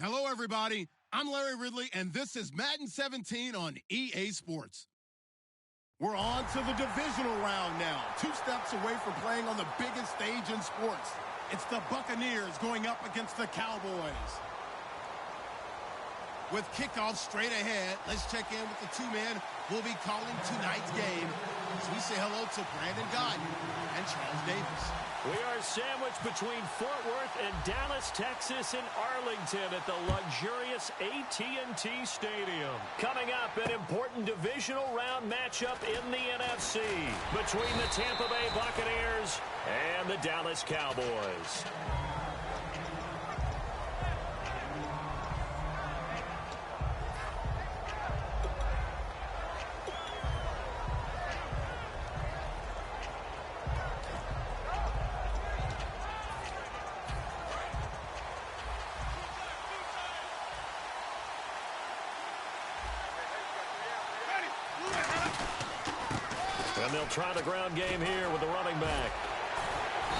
Hello, everybody. I'm Larry Ridley, and this is Madden 17 on EA Sports. We're on to the divisional round now, 2 steps away from playing on the biggest stage in sports. It's the Buccaneers going up against the Cowboys. With kickoff straight ahead, let's check in with the 2 men who'll be calling tonight's game. So we say hello to Brandon Godden and Charles Davis. We are sandwiched between Fort Worth and Dallas, Texas, and Arlington at the luxurious AT&T Stadium. Coming up, an important divisional round matchup in the NFC between the Tampa Bay Buccaneers and the Dallas Cowboys. And they'll try the ground game here with the running back.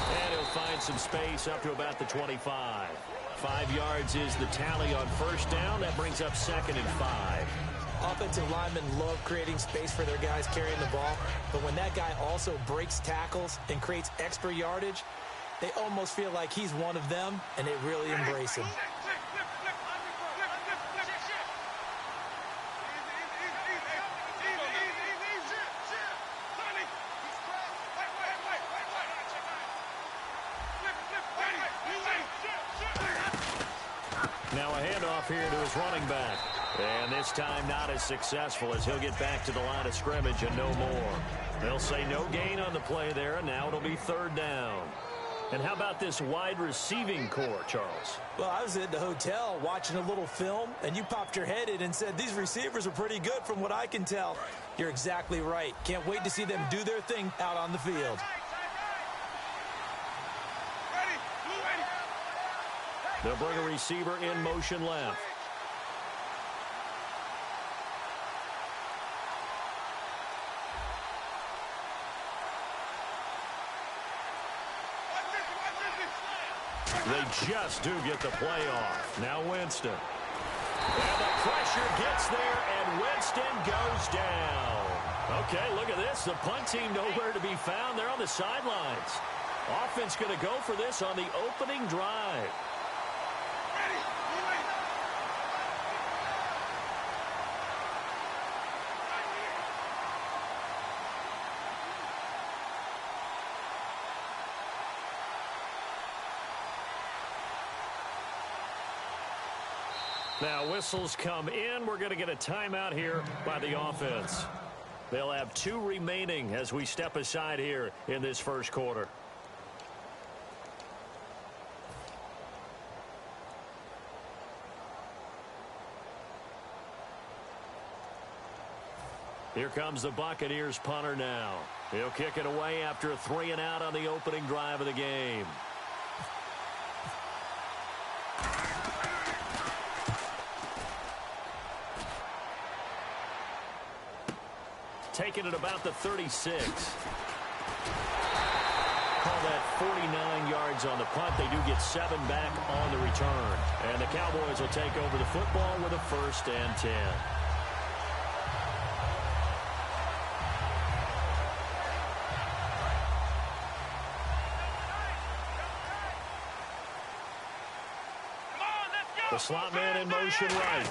And he'll find some space up to about the 25. 5 yards is the tally on first down. That brings up 2nd and 5. Offensive linemen love creating space for their guys carrying the ball. But when that guy also breaks tackles and creates extra yardage, they almost feel like he's one of them, and they really embrace him. Now a handoff here to his running back. And this time not as successful as he'll get back to the line of scrimmage and no more. They'll say no gain on the play there, and now it'll be 3rd down. And how about this wide receiving core, Charles? Well, I was at the hotel watching a little film, and you popped your head in and said, these receivers are pretty good from what I can tell. You're exactly right. Can't wait to see them do their thing out on the field. They'll bring a receiver in motion left. They just do get the play off. Now Winston. And the pressure gets there, and Winston goes down. Okay, look at this. The punt team nowhere to be found. They're on the sidelines. Offense going to go for this on the opening drive. Now whistles come in. We're going to get a timeout here by the offense. They'll have 2 remaining as we step aside here in this first quarter. Here comes the Buccaneers punter now. He'll kick it away after a 3 and out on the opening drive of the game. Taking it about the 36. Call that 49 yards on the punt. They do get 7 back on the return. And the Cowboys will take over the football with a 1st and 10. The slot man in motion right.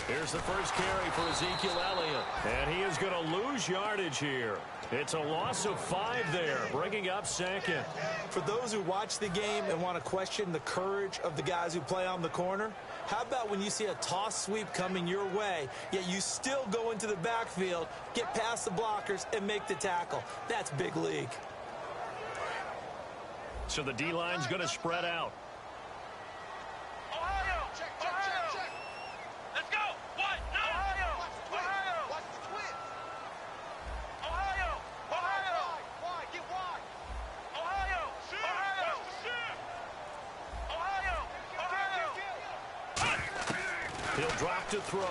Here's the first carry for Ezekiel Elliott. And he is going to lose yardage here. It's a loss of 5 there, bringing up 2nd. For those who watch the game and want to question the courage of the guys who play on the corner, how about when you see a toss sweep coming your way, yet you still go into the backfield, get past the blockers, and make the tackle? That's big league. So the D-line's going to spread out. He'll drop to throw. And,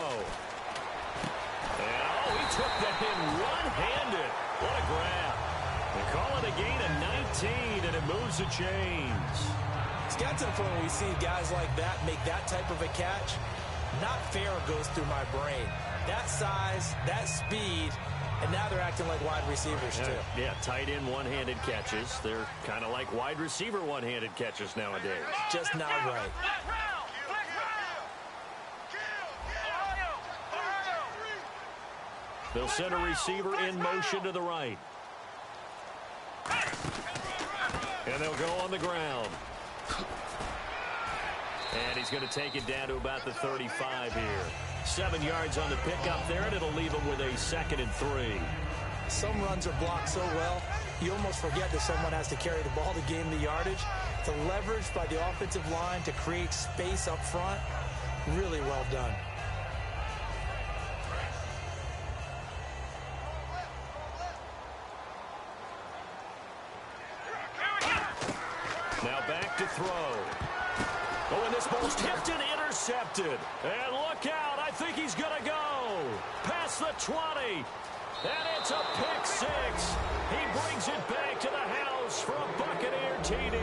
oh, he took that in one-handed. What a grab. They call it a gain of 19, and it moves the chains. It's got to the point where we see guys like that make that type of a catch. Not fair goes through my brain. That size, that speed, and now they're acting like wide receivers too. Yeah, tight end one-handed catches. They're kind of like wide receiver one-handed catches nowadays. Just not right. They'll send a receiver in motion to the right. And they'll go on the ground. And he's going to take it down to about the 35 here. 7 yards on the pickup there, and it'll leave him with a 2nd and 3. Some runs are blocked so well, you almost forget that someone has to carry the ball to gain the yardage. The leverage by the offensive line to create space up front, really well done. Now back to throw. Oh, and this ball's tipped and intercepted. And look out, I think he's going to go. Past the 20. And it's a pick 6. He brings it back to the house for a Buccaneer TD.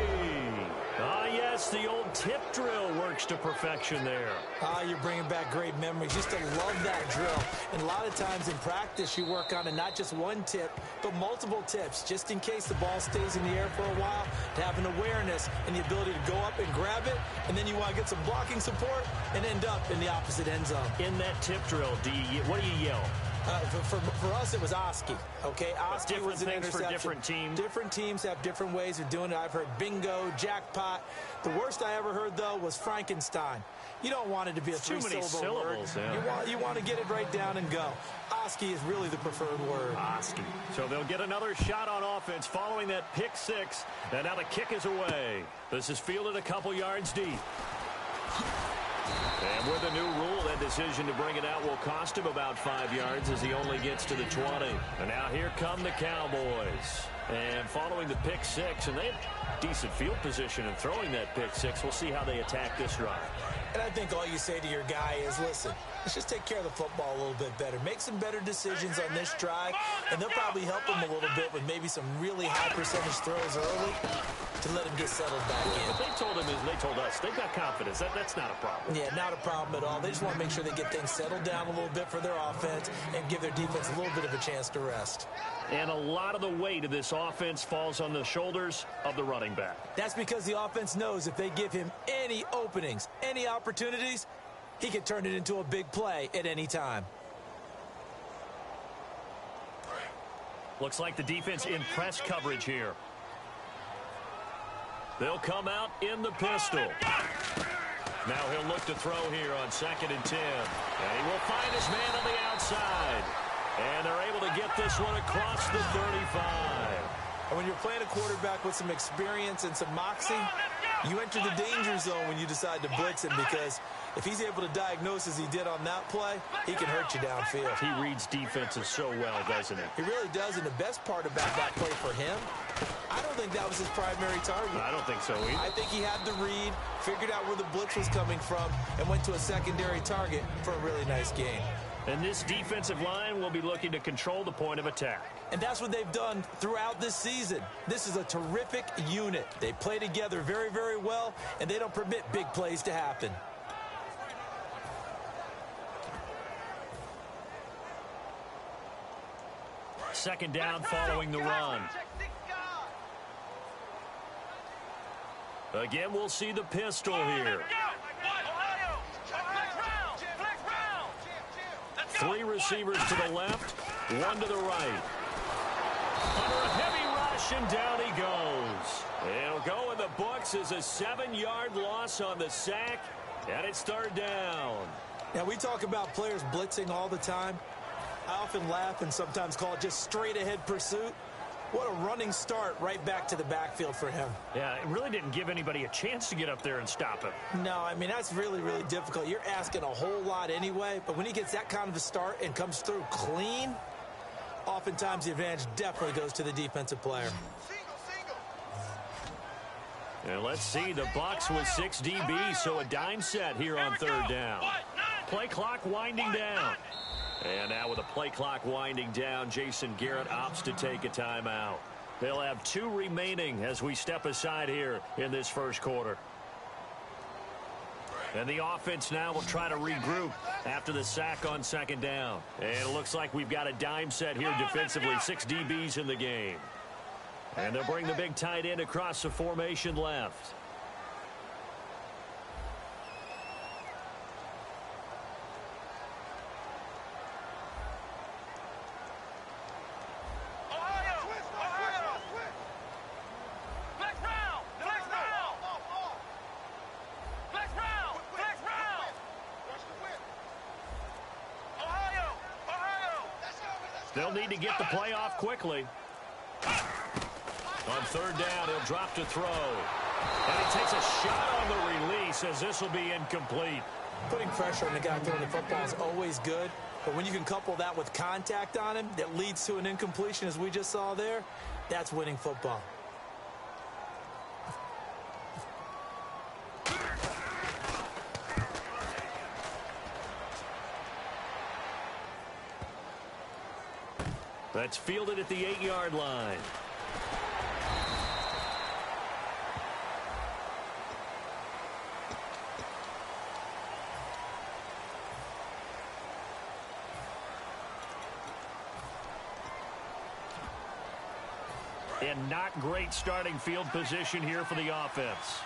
Ah, yes, the old tip drill works to perfection there. Ah, you're bringing back great memories. Used to love that drill. And a lot of times in practice, you work on it, not just one tip, but multiple tips, just in case the ball stays in the air for a while, to have an awareness and the ability to go up and grab it, and then you want to get some blocking support and end up in the opposite end zone. In that tip drill, what do you yell? For us, it was Oski. Okay, Oski was an interception. For different teams. Different teams have different ways of doing it. I've heard bingo, jackpot. The worst I ever heard, though, was Frankenstein. You don't want it to be a three-syllable word. Yeah. You want to get it right down and go. Oski is really the preferred word. Oski. So they'll get another shot on offense following that pick 6. And now the kick is away. This is fielded a couple yards deep. And with the new rule, that decision to bring it out will cost him about 5 yards as he only gets to the 20. And now here come the Cowboys. And following the pick 6, and they have decent field position in throwing that pick 6. We'll see how they attack this drive. And I think all you say to your guy is, listen, let's just take care of the football a little bit better. Make some better decisions on this drive, and they'll probably help him a little bit with maybe some really high percentage throws early to let him get settled back in. What they told him is they told us they've got confidence. That's not a problem. Yeah, not a problem at all. They just want to make sure they get things settled down a little bit for their offense and give their defense a little bit of a chance to rest. And a lot of the weight of this offense falls on the shoulders of the running back. That's because the offense knows if they give him any openings, any opportunities, he can turn it into a big play at any time. Looks like the defense in press coverage here. They'll come out in the pistol. Now he'll look to throw here on 2nd and 10. And he will find his man on the outside. And they're able to get this one across the 35. And when you're playing a quarterback with some experience and some moxie, you enter the danger zone when you decide to blitz him, because if he's able to diagnose as he did on that play, he can hurt you downfield. He reads defenses so well, doesn't he? He really does, and the best part about that play for him, I don't think that was his primary target. I don't think so either. I think he had the read, figured out where the blitz was coming from, and went to a secondary target for a really nice game. And this defensive line will be looking to control the point of attack. And that's what they've done throughout this season. This is a terrific unit. They play together very, very well, and they don't permit big plays to happen. Second down following the run. Again, we'll see the pistol here. 3 receivers to the left, 1 to the right. Under a heavy rush, and down he goes. It'll go in the books as a 7-yard loss on the sack, and it's 3rd down. Now, we talk about players blitzing all the time. I often laugh and sometimes call it just straight-ahead pursuit. What a running start right back to the backfield for him. Yeah, it really didn't give anybody a chance to get up there and stop him. No, I mean, that's really, really difficult. You're asking a whole lot anyway, but when he gets that kind of a start and comes through clean, oftentimes the advantage definitely goes to the defensive player. And let's see, the Bucs with 6 DBs, so a dime set here on 3rd down. Play clock winding down. And now with the play clock winding down, Jason Garrett opts to take a timeout. They'll have 2 remaining as we step aside here in this first quarter. And the offense now will try to regroup after the sack on second down. And it looks like we've got a dime set here defensively. 6 DBs in the game. And they'll bring the big tight end across the formation left. They'll need to get the play off quickly. On third down, he'll drop to throw. And he takes a shot on the release as this will be incomplete. Putting pressure on the guy throwing the football is always good. But when you can couple that with contact on him that leads to an incompletion, as we just saw there, that's winning football. That's fielded at the 8-yard line. And not great starting field position here for the offense.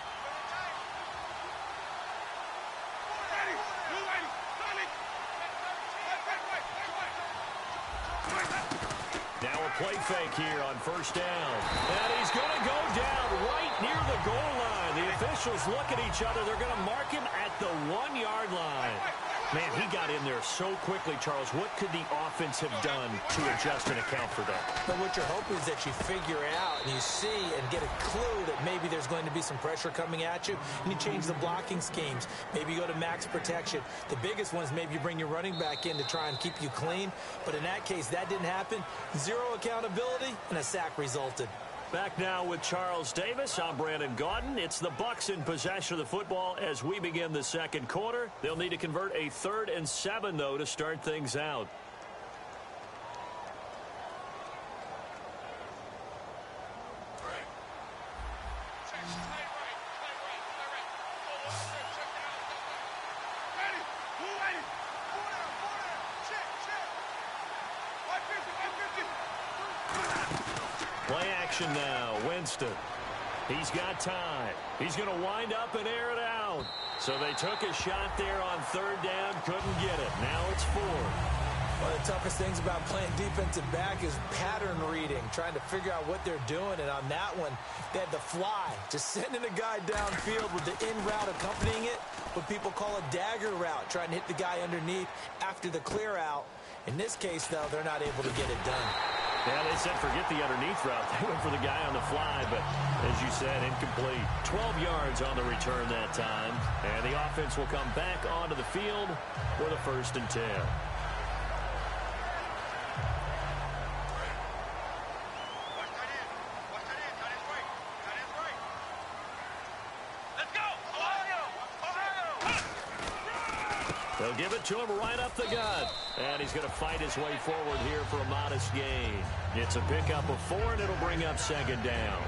Now a play fake here on first down. And he's going to go down right near the goal line. The officials look at each other. They're going to mark him at the 1-yard line. Man, he got in there so quickly, Charles. What could the offense have done to adjust and account for that? But what you're hoping is that you figure out and you see and get a clue that maybe there's going to be some pressure coming at you, and you change the blocking schemes. Maybe you go to max protection. The biggest one is maybe you bring your running back in to try and keep you clean. But in that case, that didn't happen. Zero accountability, and a sack resulted. Back now with Charles Davis. I'm Brandon Gaudin. It's the Bucs in possession of the football as we begin the second quarter. They'll need to convert a 3rd and 7, though, to start things out. Play action now. Winston. He's got time. He's going to wind up and air it out. So they took a shot there on third down. Couldn't get it. Now it's 4. One of the toughest things about playing defensive back is pattern reading, trying to figure out what they're doing. And on that one, they had the fly, just sending a guy downfield with the in route accompanying it, what people call a dagger route, trying to hit the guy underneath after the clear out. In this case, though, they're not able to get it done. Yeah, they said forget the underneath route. They went for the guy on the fly, but as you said, incomplete. 12 yards on the return that time. And the offense will come back onto the field for the 1st and 10. They'll give it to him right up the gut. And he's going to fight his way forward here for a modest gain. It's a pickup of 4, and it'll bring up second down.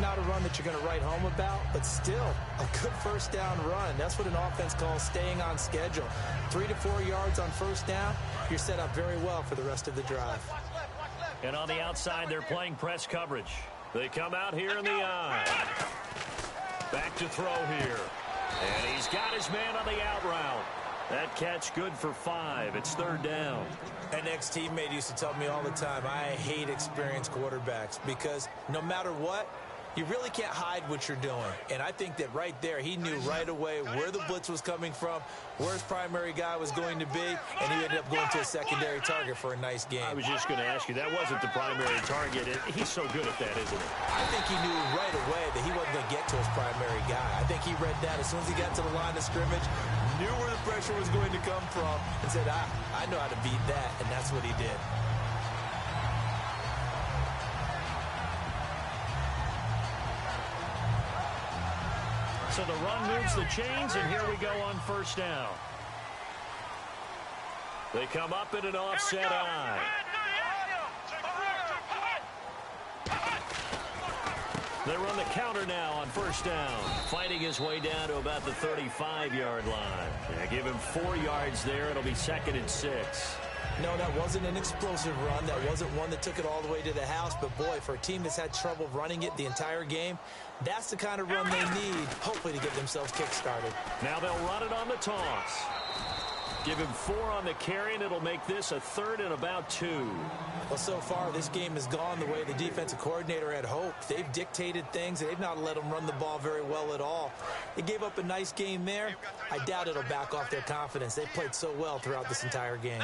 Not a run that you're going to write home about, but still a good first down run. That's what an offense calls staying on schedule. 3 to 4 yards on first down, you're set up very well for the rest of the drive. And on the outside, they're playing press coverage. They come out here in the eye. Back to throw here. And he's got his man on the out route. That catch good for 5. It's third down. An ex-teammate used to tell me all the time, I hate experienced quarterbacks because no matter what, you really can't hide what you're doing. And I think that right there, he knew right away where the blitz was coming from, where his primary guy was going to be, and he ended up going to a secondary target for a nice game. I was just going to ask you, that wasn't the primary target. He's so good at that, isn't he? I think he knew right away that he wasn't going to get to his primary guy. I think he read that as soon as he got to the line of scrimmage, knew where the pressure was going to come from, and said, I know how to beat that, and that's what he did. So the run moves the chains, and here we go on first down. They come up in an offset eye. They run the counter now on first down. Fighting his way down to about the 35-yard line. Yeah, give him 4 yards there. It'll be 2nd and 6. No, that wasn't an explosive run. That wasn't one that took it all the way to the house. But, boy, for a team that's had trouble running it the entire game, that's the kind of run they need, hopefully, to get themselves kick-started. Now they'll run it on the toss. Give him 4 on the carry, and it'll make this a 3rd and about 2. Well, so far, this game has gone the way the defensive coordinator had hoped. They've dictated things. They've not let them run the ball very well at all. They gave up a nice game there. I doubt it'll back off their confidence. They've played so well throughout this entire game.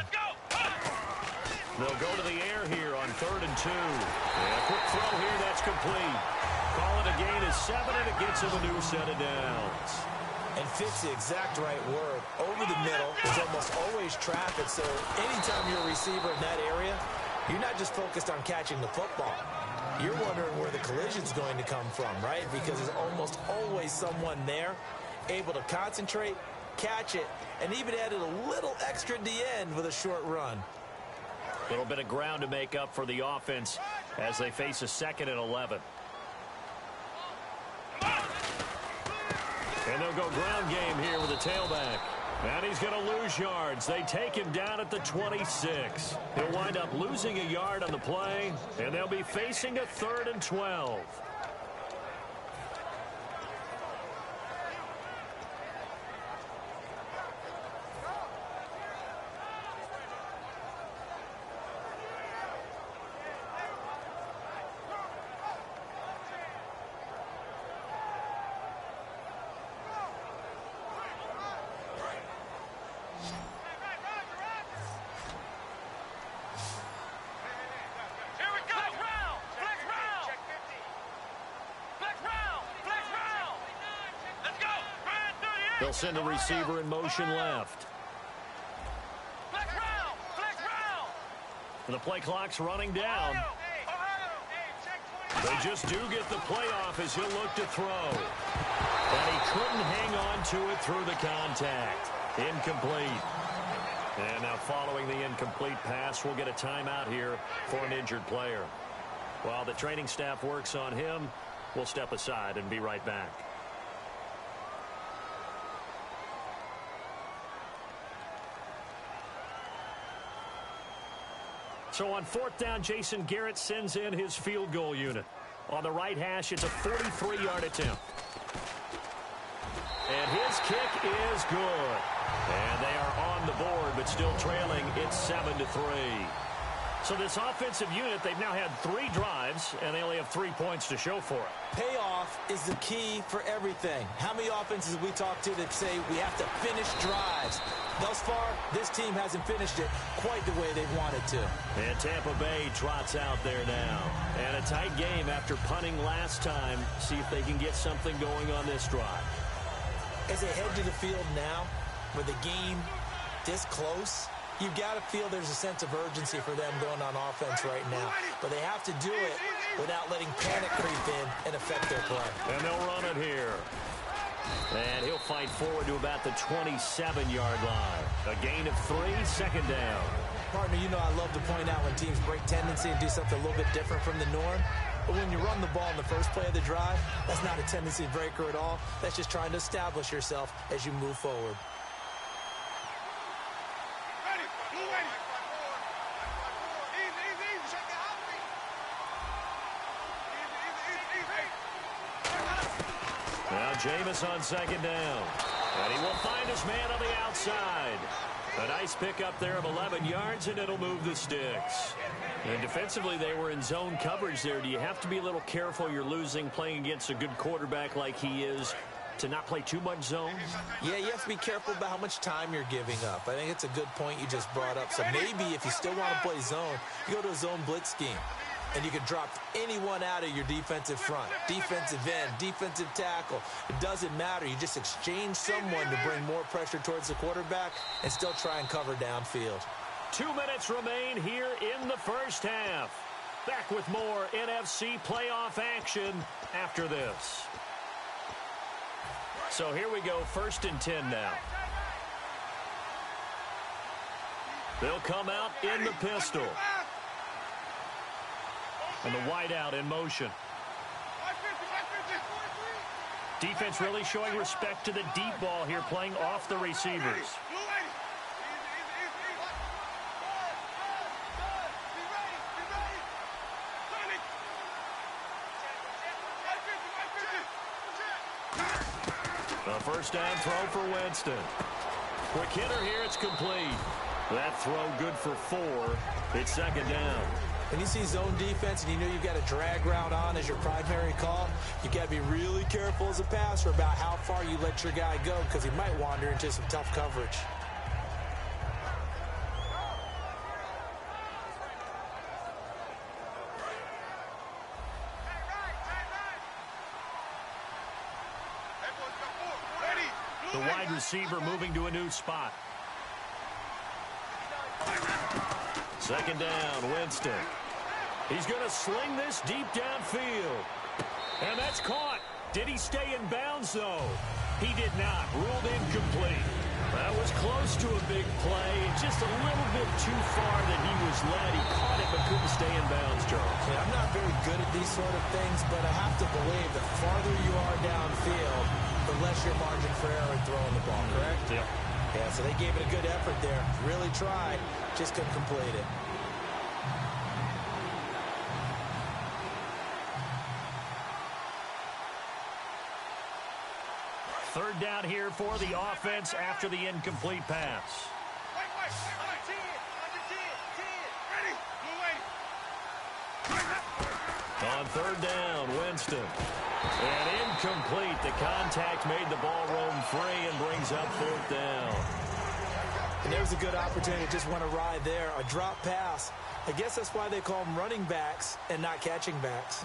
They'll go to the air here on 3rd and 2. And a quick throw here, that's complete. Call it a gain of 7, and it gets him a new set of downs. And fits the exact right word. Over the middle, there's almost always traffic, so anytime you're a receiver in that area, you're not just focused on catching the football. You're wondering where the collision's going to come from, right? Because there's almost always someone there able to concentrate, catch it, and even added a little extra at the end with a short run. A little bit of ground to make up for the offense as they face a 2nd and 11. And they'll go ground game here with the tailback. And he's going to lose yards. They take him down at the 26. He'll wind up losing a yard on the play, and they'll be facing a 3rd and 12. They'll send the receiver in motion left. The play clock's running down. They just do get the playoff as he'll look to throw. And he couldn't hang on to it through the contact. Incomplete. And now following the incomplete pass, we'll get a timeout here for an injured player. While the training staff works on him, we'll step aside and be right back. So on 4th down, Jason Garrett sends in his field goal unit. On the right hash, it's a 43-yard attempt. And his kick is good. And they are on the board, but still trailing. It's 7-3. So this offensive unit, they've now had 3 drives, and they only have 3 points to show for it. Payoff is the key for everything. How many offenses we talk to that say we have to finish drives? Thus far, this team hasn't finished it quite the way they wanted to. And Tampa Bay trots out there now. And a tight game after punting last time. See if they can get something going on this drive. As they head to the field now, with the game this close, you've got to feel there's a sense of urgency for them going on offense right now. But they have to do it without letting panic creep in and affect their play. And they'll run it here. And he'll fight forward to about the 27-yard line. A gain of 3, 2nd down. Partner, you know I love to point out when teams break tendency and do something a little bit different from the norm. But when you run the ball in the first play of the drive, that's not a tendency breaker at all. That's just trying to establish yourself as you move forward. Now Jameis on 2nd down. And he will find his man on the outside. A nice pickup there of 11 yards, and it'll move the sticks. And defensively, they were in zone coverage there. Do you have to be a little careful you're losing playing against a good quarterback like he is to not play too much zone? Yeah, you have to be careful about how much time you're giving up. I think it's a good point you just brought up. So maybe if you still want to play zone, you go to a zone blitz scheme. And you can drop anyone out of your defensive front, defensive end, defensive tackle. It doesn't matter. You just exchange someone to bring more pressure towards the quarterback and still try and cover downfield. 2 minutes remain here in the first half. Back with more NFC playoff action after this. So here we go, 1st and 10 now. They'll come out in the pistol. And the wideout in motion. Defense really showing respect to the deep ball here, playing off the receivers. A first down throw for Winston. Quick hitter here, it's complete. That throw good for 4. It's second down. When you see zone defense and you know you've got a drag route on as your primary call, you got to be really careful as a passer about how far you let your guy go because he might wander into some tough coverage. The wide receiver moving to a new spot. Second down, Winston. He's going to sling this deep downfield. And that's caught. Did he stay in bounds, though? He did not. Ruled incomplete. That was close to a big play. Just a little bit too far that he was led. He caught it but couldn't stay in bounds, Charles. Yeah, I'm not very good at these sort of things, but I have to believe the farther you are downfield, the less your margin for error in throwing the ball, correct? Yep. Yeah, so they gave it a good effort there. Really tried, just couldn't complete it. Third down here for the offense after the incomplete pass. On third down, Winston. And incomplete. The contact made the ball roam free and brings up fourth down. And there's a good opportunity. Just want to ride there. A drop pass. I guess that's why they call them running backs and not catching backs.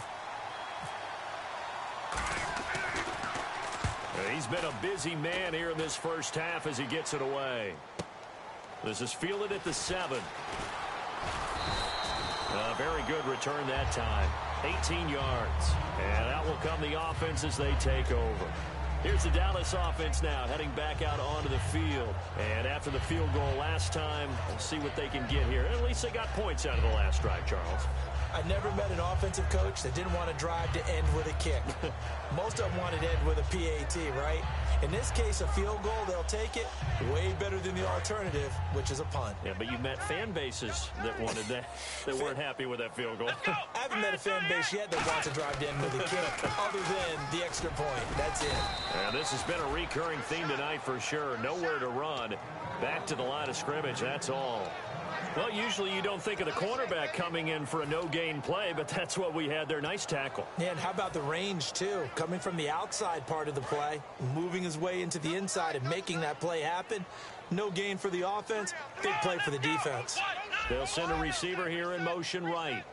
He's been a busy man here in this first half as he gets it away. This is fielded at the 7. Very good return that time. 18 yards. And out will come the offense as they take over. Here's the Dallas offense now heading back out onto the field. And after the field goal last time, we'll see what they can get here. At least they got points out of the last drive, Charles. I never met an offensive coach that didn't want to drive to end with a kick. Most of them wanted to end with a PAT, right? In this case, a field goal, they'll take it. Way better than the alternative, which is a punt. Yeah, but you met fan bases that wanted that, that weren't happy with that field goal. I haven't met a fan base yet that wants to drive to end with a kick, other than the extra point. That's it. And this has been a recurring theme tonight for sure. Nowhere to run. Back to the line of scrimmage, that's all. Well, usually you don't think of the cornerback coming in for a no-gain play, but that's what we had there. Nice tackle. Yeah, and how about the range, too? Coming from the outside part of the play, moving his way into the inside and making that play happen. No gain for the offense, big play for the defense. They'll send a receiver here in motion right.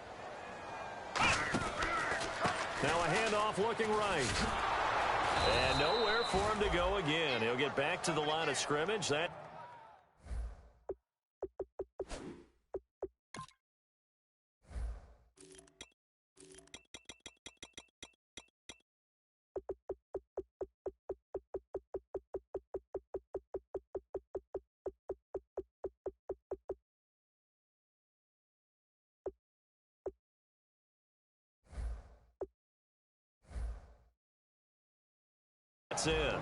Now a handoff looking right. And nowhere for him to go again. He'll get back to the line of scrimmage. That's it.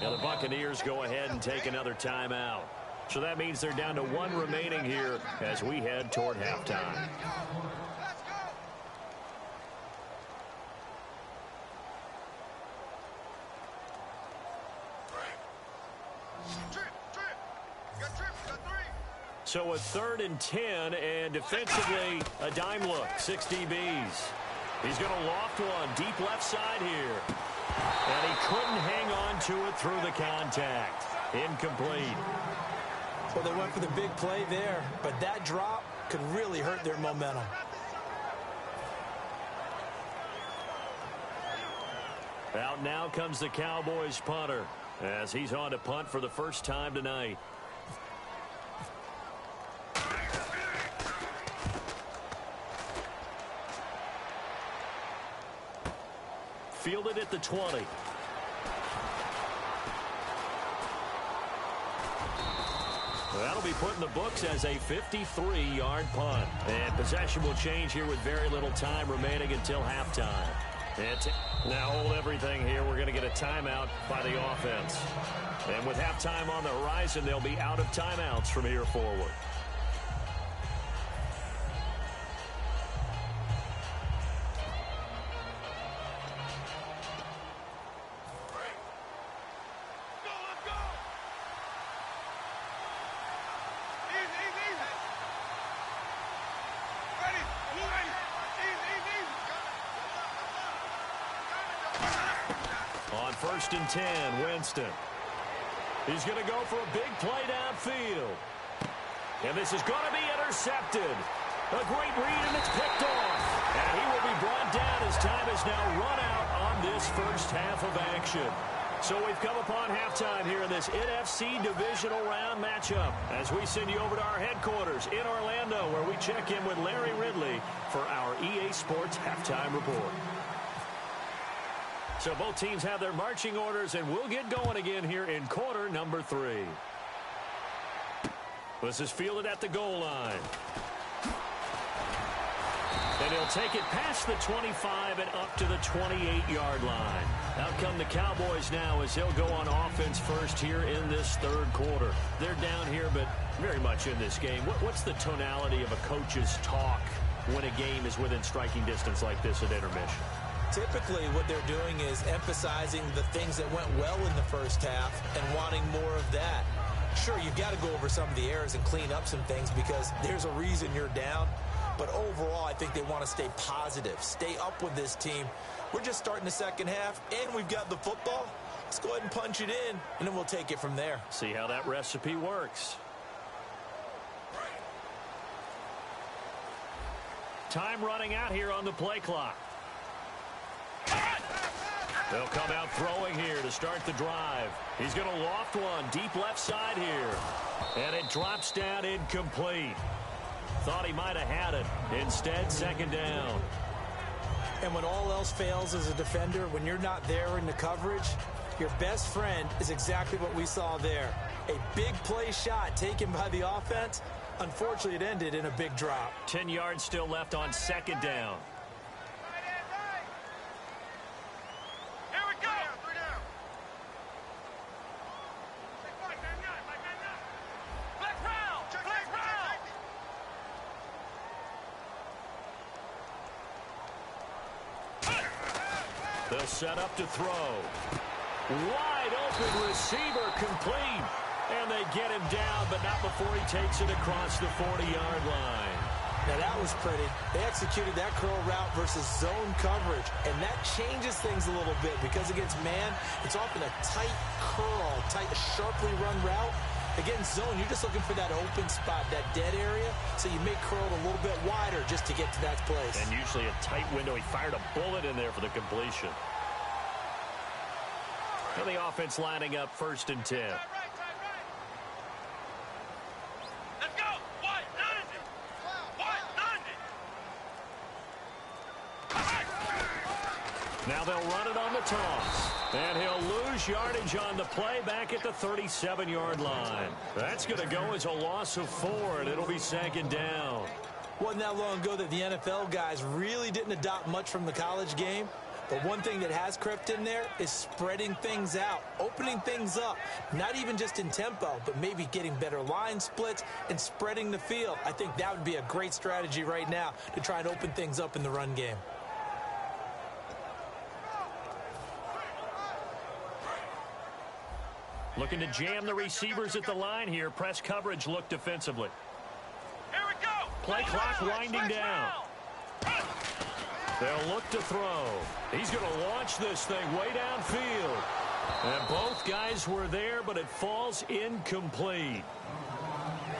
Now the Buccaneers go ahead and take another timeout. So that means they're down to 1 remaining here as we head toward halftime. So a 3rd and 10, and defensively a dime look, 6 DBs. He's going to loft one deep left side here. And he couldn't hang on to it through the contact. Incomplete. Well, they went for the big play there, but that drop could really hurt their momentum. Out now comes the Cowboys punter as he's on to punt for the first time tonight. Fielded at the 20. That'll be put in the books as a 53-yard punt. And possession will change here with very little time remaining until halftime. And now hold everything here. We're going to get a timeout by the offense. And with halftime on the horizon, they'll be out of timeouts from here forward. On 1st and 10, Winston. He's going to go for a big play downfield. And this is going to be intercepted. A great read, and it's picked off. And he will be brought down as time is now run out on this first half of action. So we've come upon halftime here in this NFC Divisional Round matchup as we send you over to our headquarters in Orlando, where we check in with Larry Ridley for our EA Sports Halftime Report. So both teams have their marching orders, and we'll get going again here in quarter number 3. This is fielded at the goal line. And he'll take it past the 25 and up to the 28-yard line. Out come the Cowboys now as they'll go on offense first here in this third quarter. They're down here, but very much in this game. What's the tonality of a coach's talk when a game is within striking distance like this at intermission? Typically, what they're doing is emphasizing the things that went well in the first half and wanting more of that. Sure, you've got to go over some of the errors and clean up some things because there's a reason you're down. But overall, I think they want to stay positive, stay up with this team. We're just starting the second half, and we've got the football. Let's go ahead and punch it in, and then we'll take it from there. See how that recipe works. Time running out here on the play clock. They'll come out throwing here to start the drive. He's going to loft one deep left side here. And it drops down incomplete. Thought he might have had it. Instead, second down. And when all else fails as a defender, when you're not there in the coverage, your best friend is exactly what we saw there. A big play shot taken by the offense. Unfortunately, it ended in a big drop. 10 yards still left on second down. They'll set up to throw. Wide open receiver complete. And they get him down, but not before he takes it across the 40-yard line. Now that was pretty. They executed that curl route versus zone coverage. And that changes things a little bit because against man, it's often a tight curl, tight, sharply run route. Against zone, you're just looking for that open spot, that dead area, so you may curl it a little bit wider just to get to that place. And usually a tight window. He fired a bullet in there for the completion. And the offense lining up 1st and 10. Let's go! What? Now they'll run it on the toss. And he'll lose yardage on the play back at the 37-yard line. That's going to go as a loss of 4, and it'll be second down. Wasn't that long ago that the NFL guys really didn't adopt much from the college game. But one thing that has crept in there is spreading things out, opening things up, not even just in tempo, but maybe getting better line splits and spreading the field. I think that would be a great strategy right now to try and open things up in the run game. Looking to jam the receivers at the line here. Press coverage look defensively. Here we go. Play clock winding down. They'll look to throw. He's going to launch this thing way downfield. And both guys were there, but it falls incomplete.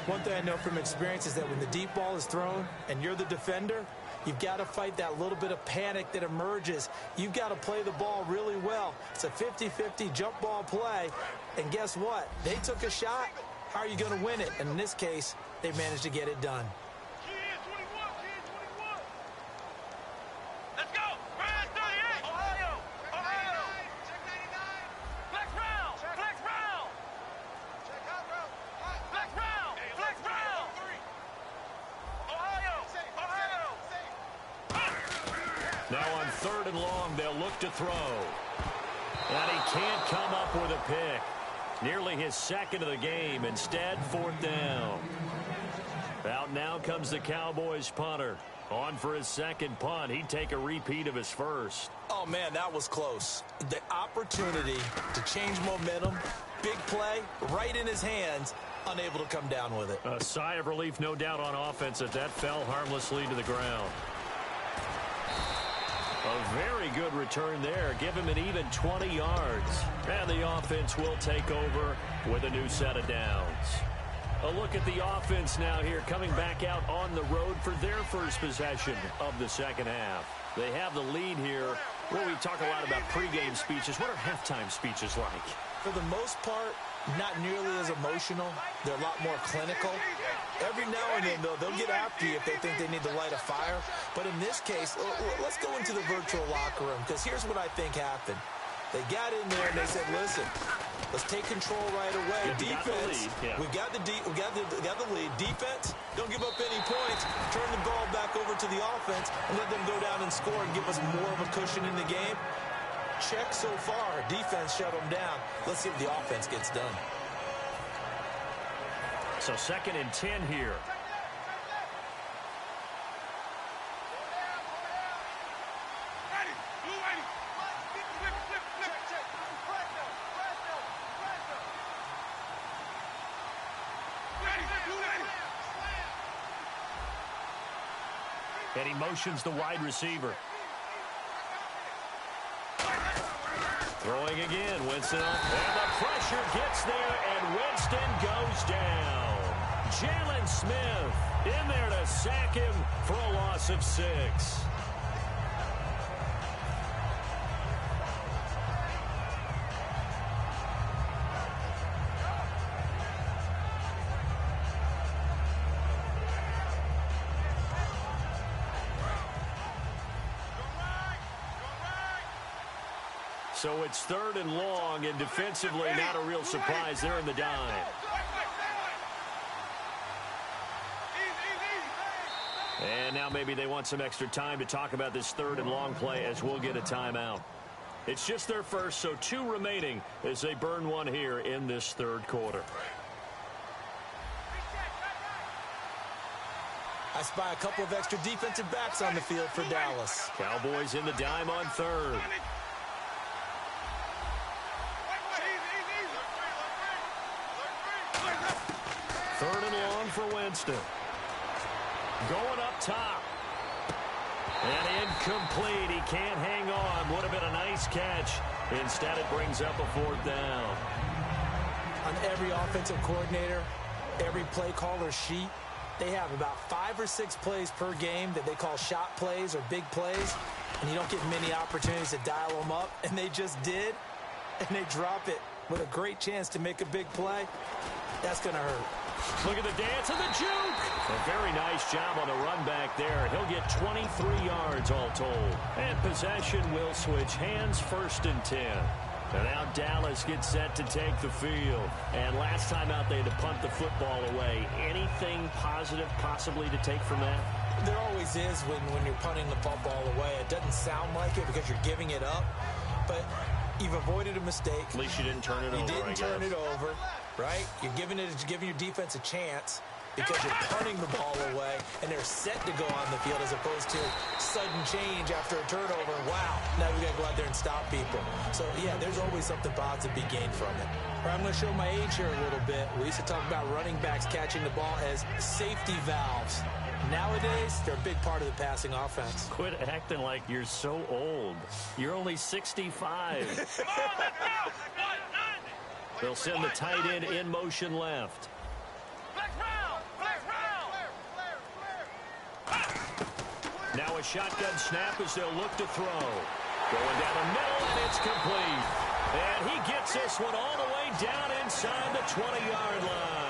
One thing I know from experience is that when the deep ball is thrown and you're the defender, you've got to fight that little bit of panic that emerges. You've got to play the ball really well. It's a 50-50 jump ball play. And guess what? They took a shot. How are you going to win it? And in this case, they managed to get it done. Let's go. Brand 38. Ohio. Check 99. Flex round. Flex round. Check out, bro. Flex round. Now on 3rd and long, they'll look to throw. And he can't come up with a pick. Nearly his second of the game. Instead, 4th down. Out now comes the Cowboys punter. On for his second punt. He'd take a repeat of his first. Oh, man, that was close. The opportunity to change momentum, big play, right in his hands, unable to come down with it. A sigh of relief, no doubt, on offense as that fell harmlessly to the ground. A very good return there. Give him an even 20 yards. And the offense will take over with a new set of downs. A look at the offense now here, coming back out on the road for their first possession of the second half. They have the lead here. Well, we talk a lot about pregame speeches. What are halftime speeches like? For the most part, not nearly as emotional. They're a lot more clinical. Every now and then, though, they'll get after you if they think they need to light a fire. But in this case, let's go into the virtual locker room, because here's what I think happened. They got in there and they said, listen, let's take control right away. Defense, we got the lead. Defense, don't give up any points. Turn the ball back over to the offense and let them go down and score and give us more of a cushion in the game. Check so far. Defense shut them down. Let's see if the offense gets done. So 2nd and 10 here. And he motions the wide receiver. Throwing again, Winston up. And the pressure gets there, and Winston goes down. Jalen Smith in there to sack him for a loss of 6. So it's 3rd and long, and defensively not a real surprise. They're in the dime. And now maybe they want some extra time to talk about this 3rd and long play as we'll get a timeout. It's just their first, so 2 remaining as they burn one here in this 3rd quarter. I spy a couple of extra defensive backs on the field for Dallas. Cowboys in the dime on 3rd. 3rd and long for Winston. Going up top. And incomplete. He can't hang on. Would have been a nice catch. Instead, it brings up a 4th down. On every offensive coordinator, every play caller sheet, they have about 5 or 6 plays per game that they call shot plays or big plays. And you don't get many opportunities to dial them up. And they just did. And they drop it with a great chance to make a big play. That's going to hurt. Look at the dance and the juke. A very nice job on the run back there. He'll get 23 yards all told. And possession will switch hands, 1st and 10. And now Dallas gets set to take the field. And last time out they had to punt the football away. Anything positive possibly to take from that? There always is when you're punting the football away. It doesn't sound like it because you're giving it up. But you've avoided a mistake. At least you didn't turn it over, You didn't turn it over, right? You're giving your defense a chance because you're punting the ball away, and they're set to go on the field as opposed to sudden change after a turnover. Wow, now we got to go out there and stop people. So, yeah, there's always something positive to be gained from it. I'm going to show my age here a little bit. We used to talk about running backs catching the ball as safety valves. Nowadays, they're a big part of the passing offense. Quit acting like you're so old. You're only 65. They'll send the tight end in motion left. Now a shotgun snap as they'll look to throw. Going down the middle, and it's complete. And he gets this one all the way down inside the 20-yard line.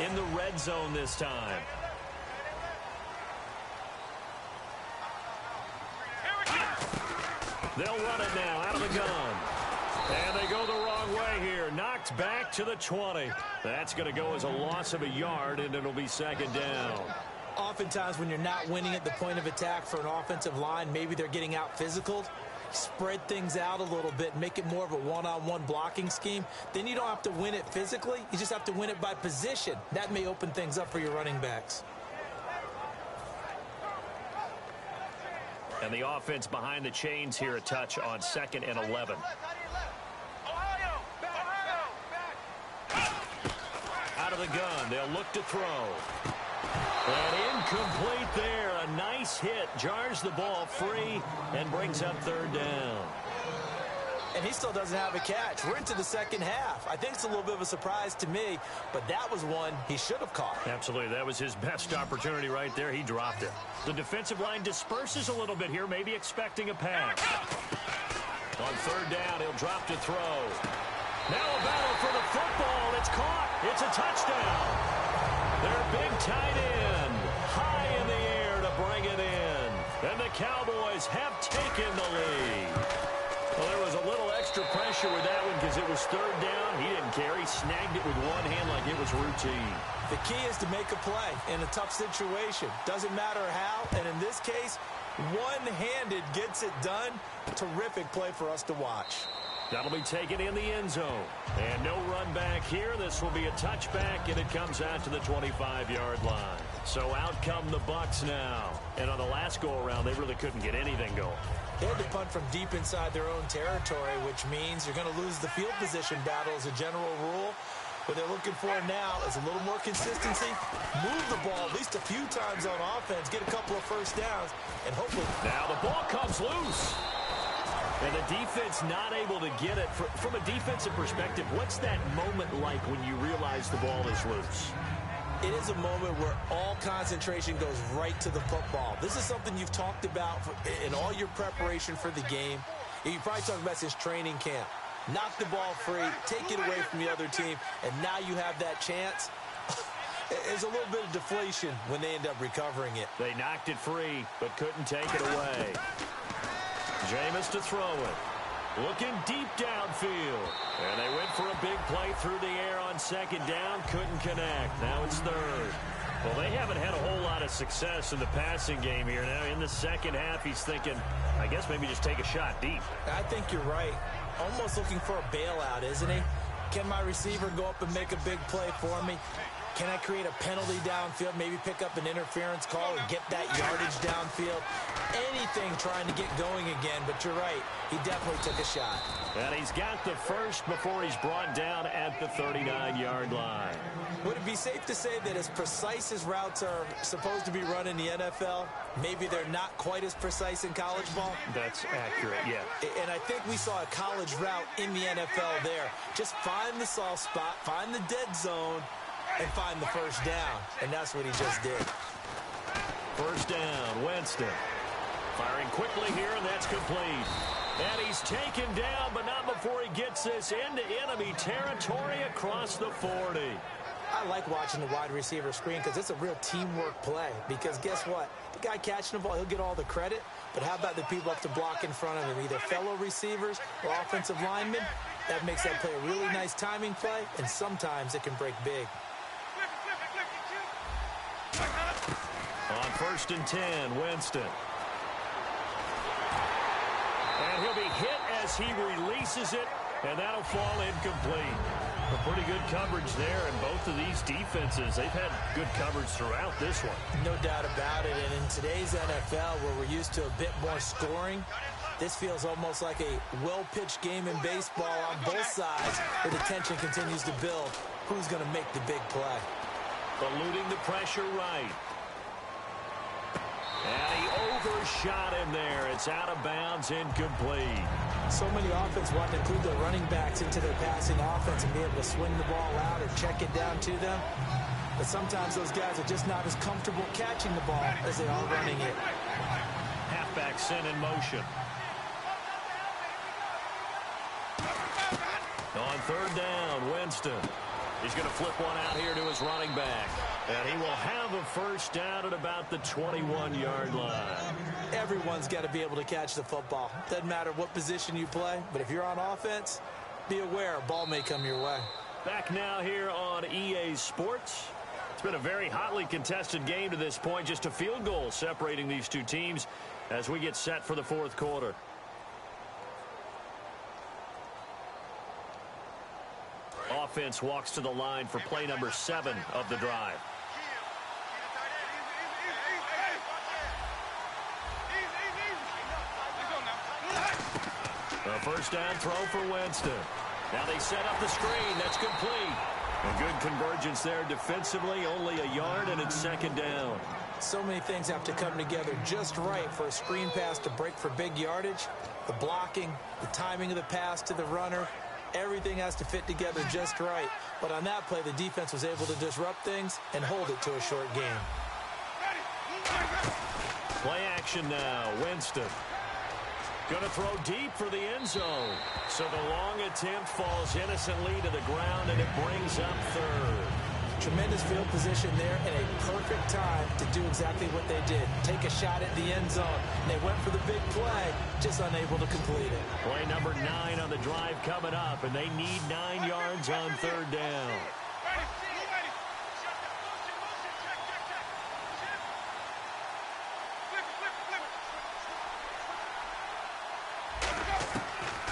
In the red zone this time. They'll run it now out of the gun. And they go the wrong way here. Knocked back to the 20. That's going to go as a loss of a yard, and it'll be second down. Oftentimes when you're not winning at the point of attack for an offensive line, maybe they're getting out physical. Spread things out a little bit, make it more of a one-on-one blocking scheme. Then you don't have to win it physically. You just have to win it by position. That may open things up for your running backs. And the offense behind the chains here, a touch on 2nd and 11. Out of the gun, they'll look to throw. And incomplete there. A nice hit. Jars the ball free and brings up 3rd down. And he still doesn't have a catch. We're into the second half. I think it's a little bit of a surprise to me, but that was one he should have caught. Absolutely. That was his best opportunity right there. He dropped it. The defensive line disperses a little bit here, maybe expecting a pass. On 3rd down, he'll drop to throw. Now a battle for the football. It's caught. It's a touchdown. Their big tight end high in the air to bring it in. And the Cowboys have taken the lead. Well, there was a little extra pressure with that one because it was 3rd down. He didn't care. He snagged it with one hand like it was routine. The key is to make a play in a tough situation. Doesn't matter how. And in this case, one-handed gets it done. Terrific play for us to watch. That'll be taken in the end zone. And no run back here. This will be a touchback, and it comes out to the 25-yard line. So out come the Bucs now. And on the last go-around, they really couldn't get anything going. They had to punt from deep inside their own territory, which means you're going to lose the field position battle as a general rule. What they're looking for now is a little more consistency. Move the ball at least a few times on offense. Get a couple of first downs, and hopefully... Now the ball comes loose. And the defense not able to get it. From a defensive perspective, what's that moment like when you realize the ball is loose? It is a moment where all concentration goes right to the football. This is something you've talked about in all your preparation for the game. You probably talked about since training camp. Knock the ball free, take it away from the other team, and now you have that chance. There's a little bit of deflation when they end up recovering it. They knocked it free, but couldn't take it away. Jameis to throw it. Looking deep downfield. And they went for a big play through the air on 2nd down. Couldn't connect. Now it's 3rd. Well, they haven't had a whole lot of success in the passing game here. Now in the second half, he's thinking, I guess maybe just take a shot deep. I think you're right. Almost looking for a bailout, isn't he? Can my receiver go up and make a big play for me? Can I create a penalty downfield, maybe pick up an interference call and get that yardage downfield? Anything trying to get going again, but you're right. He definitely took a shot. And he's got the first before he's brought down at the 39-yard line. Would it be safe to say that as precise as routes are supposed to be run in the NFL, maybe they're not quite as precise in college ball? That's accurate, yeah. And I think we saw a college route in the NFL there. Just find the soft spot, find the dead zone, and find the first down. And that's what he just did. First down, Winston. Firing quickly here, and that's complete. And he's taken down, but not before he gets this into enemy territory across the 40. I like watching the wide receiver screen because it's a real teamwork play. Because guess what? The guy catching the ball, he'll get all the credit. But how about the people up to block in front of him? Either fellow receivers or offensive linemen. That makes that play a really nice timing play, and sometimes it can break big. On 1st and 10, Winston. And he'll be hit as he releases it, and that'll fall incomplete. A pretty good coverage there, and both of these defenses, they've had good coverage throughout this one. No doubt about it, and in today's NFL, where we're used to a bit more scoring, this feels almost like a well-pitched game in baseball on both sides, where the tension continues to build. Who's going to make the big play? Eluding the pressure right. And he overshot him there. It's out of bounds, incomplete. So many offenses want to include their running backs into their passing offense and be able to swing the ball out or check it down to them. But sometimes those guys are just not as comfortable catching the ball as they are running it. Halfback sent in motion. On 3rd down, Winston. He's going to flip one out here to his running back. And he will have a first down at about the 21-yard line. Everyone's got to be able to catch the football. Doesn't matter what position you play, but if you're on offense, be aware a ball may come your way. Back now here on EA Sports. It's been a very hotly contested game to this point. Just a field goal separating these two teams as we get set for the fourth quarter. Offense walks to the line for play number 7 of the drive. A first down throw for Winston. Now they set up the screen. That's complete. A good convergence there defensively. Only a yard, and it's second down. So many things have to come together just right for a screen pass to break for big yardage. The blocking, the timing of the pass to the runner, everything has to fit together just right. But on that play, the defense was able to disrupt things and hold it to a short game. Play action now. Winston going to throw deep for the end zone. So the long attempt falls innocently to the ground, and it brings up third. Tremendous field position there and a perfect time to do exactly what they did. Take a shot at the end zone. And they went for the big play, just unable to complete it. Play number 9 on the drive coming up, and they need 9 yards on third down.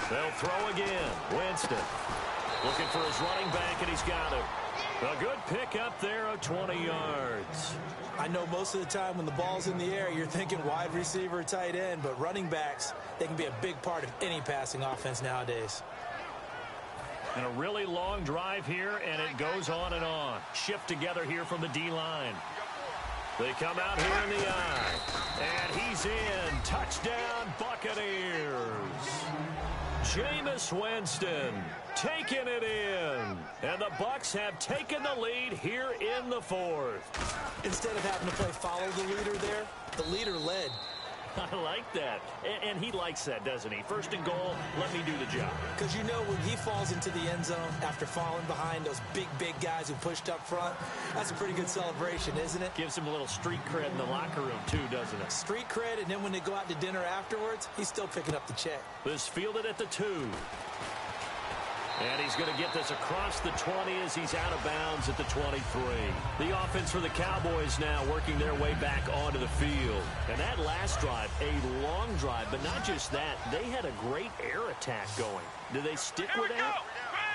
They'll throw again. Winston looking for his running back, and he's got him. A good pick up there of 20 yards. I know most of the time when the ball's in the air, you're thinking wide receiver, tight end, but running backs, they can be a big part of any passing offense nowadays. And a really long drive here, and it goes on and on. Shift together here from the D-line. They come out here in the eye. And he's in. Touchdown, Buccaneers. Jameis Winston taking it in. And the Bucs have taken the lead here in the fourth. Instead of having to play follow the leader there, the leader led. I like that. And he likes that, doesn't he? First and goal, let me do the job. Because you know when he falls into the end zone after falling behind those big guys who pushed up front, that's a pretty good celebration, isn't it? Gives him a little street cred in the locker room, too, doesn't it? Street cred, and then when they go out to dinner afterwards, he's still picking up the check. This fielded at the 2. And he's going to get this across the 20 as he's out of bounds at the 23. The offense for the Cowboys now working their way back onto the field. And that last drive, a long drive, but not just that. They had a great air attack going. Do they stick with that?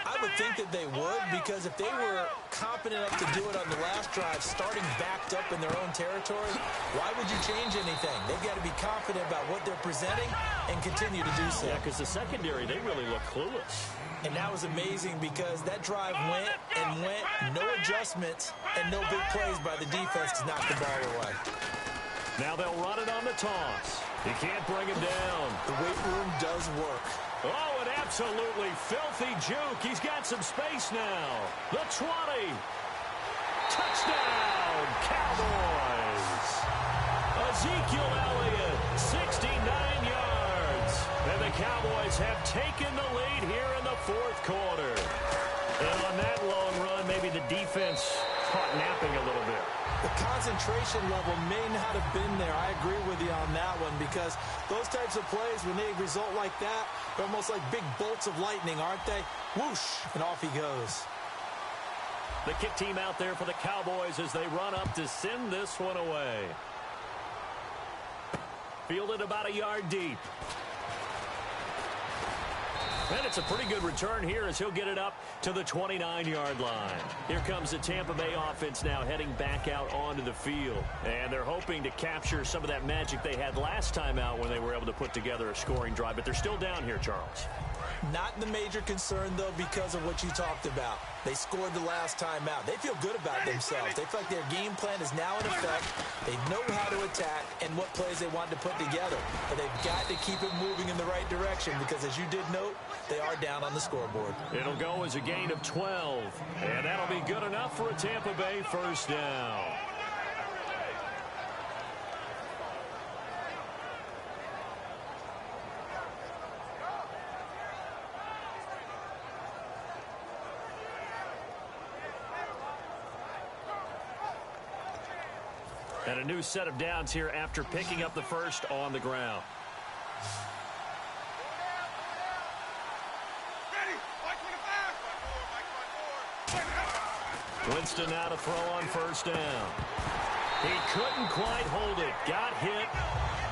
I would think that they would, because if they were competent enough to do it on the last drive, starting backed up in their own territory, why would you change anything? They've got to be confident about what they're presenting and continue to do so. Yeah, because the secondary, they really look clueless. And that was amazing because that drive went and went, no adjustments, and no big plays by the defense to knock the ball away. Now they'll run it on the toss. He can't bring him down. The weight room does work. Oh, an absolutely filthy juke. He's got some space now. The 20. Touchdown, Cowboys. Ezekiel Elliott, 69 yards. And the Cowboys have taken the lead here in the fourth quarter. And on that long run, maybe the defense caught napping a little bit. The concentration level may not have been there. I agree with you on that one, because those types of plays, when they result like that, they're almost like big bolts of lightning, aren't they? Whoosh, and off he goes. The kick team out there for the Cowboys as they run up to send this one away. Fielded about a yard deep. And it's a pretty good return here as he'll get it up to the 29-yard line. Here comes the Tampa Bay offense now heading back out onto the field. And they're hoping to capture some of that magic they had last time out when they were able to put together a scoring drive. But they're still down here, Charles. Not the major concern, though, because of what you talked about. They scored the last time out. They feel good about themselves. They feel like their game plan is now in effect. They know how to attack and what plays they want to put together. But they've got to keep it moving in the right direction because, as you did note, they are down on the scoreboard. It'll go as a gain of 12. And that'll be good enough for a Tampa Bay first down. And a new set of downs here after picking up the first on the ground. Winston now to throw on first down. He couldn't quite hold it. Got hit.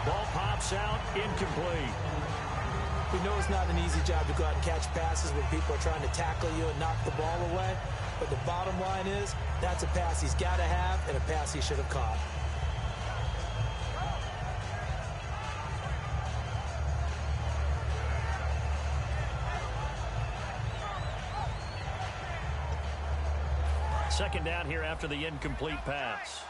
Ball pops out. Incomplete. We know it's not an easy job to go out and catch passes when people are trying to tackle you and knock the ball away. But the bottom line is, that's a pass he's got to have and a pass he should have caught. Second down here after the incomplete pass.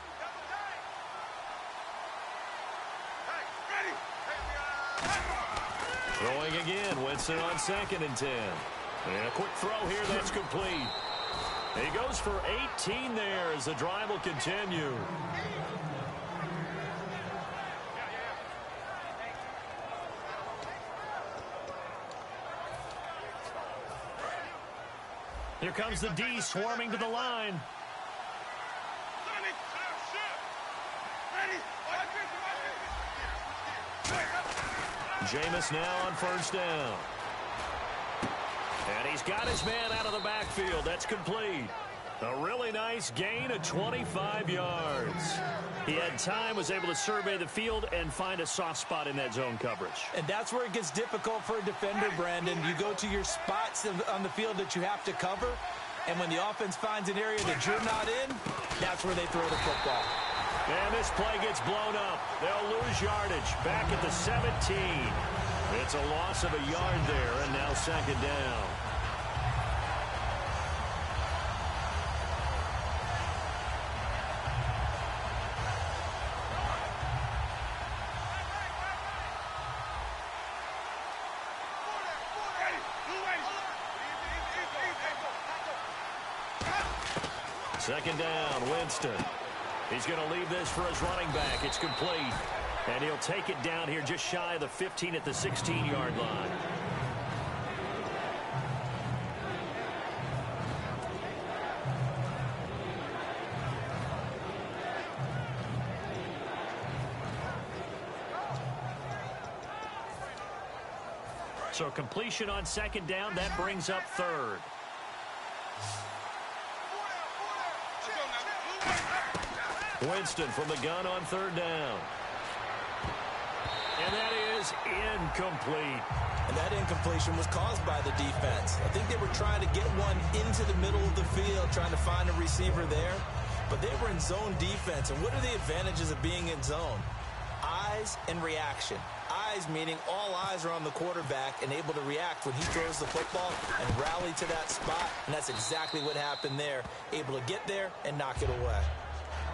Throwing again. Winston on 2nd and 10. And a quick throw here that's complete. He goes for 18 there as the drive will continue. Here comes the D swarming to the line. Jameis now on first down. And he's got his man out of the backfield. That's complete. A really nice gain of 25 yards. He had time, was able to survey the field and find a soft spot in that zone coverage. And that's where it gets difficult for a defender, Brandon. You go to your spots on the field that you have to cover, and when the offense finds an area that you're not in, that's where they throw the football. And this play gets blown up. They'll lose yardage back at the 17. It's a loss of a yard there, and now second down. Second down, Winston. He's going to leave this for his running back. It's complete. And he'll take it down here just shy of the 15 at the 16-yard line. So completion on second down, that brings up third. Winston from the gun on third down. And that is incomplete. And that incompletion was caused by the defense. I think they were trying to get one into the middle of the field, trying to find a receiver there. But they were in zone defense. And what are the advantages of being in zone? Eyes and reaction. Eyes meaning all eyes are on the quarterback and able to react when he throws the football and rally to that spot. And that's exactly what happened there. Able to get there and knock it away.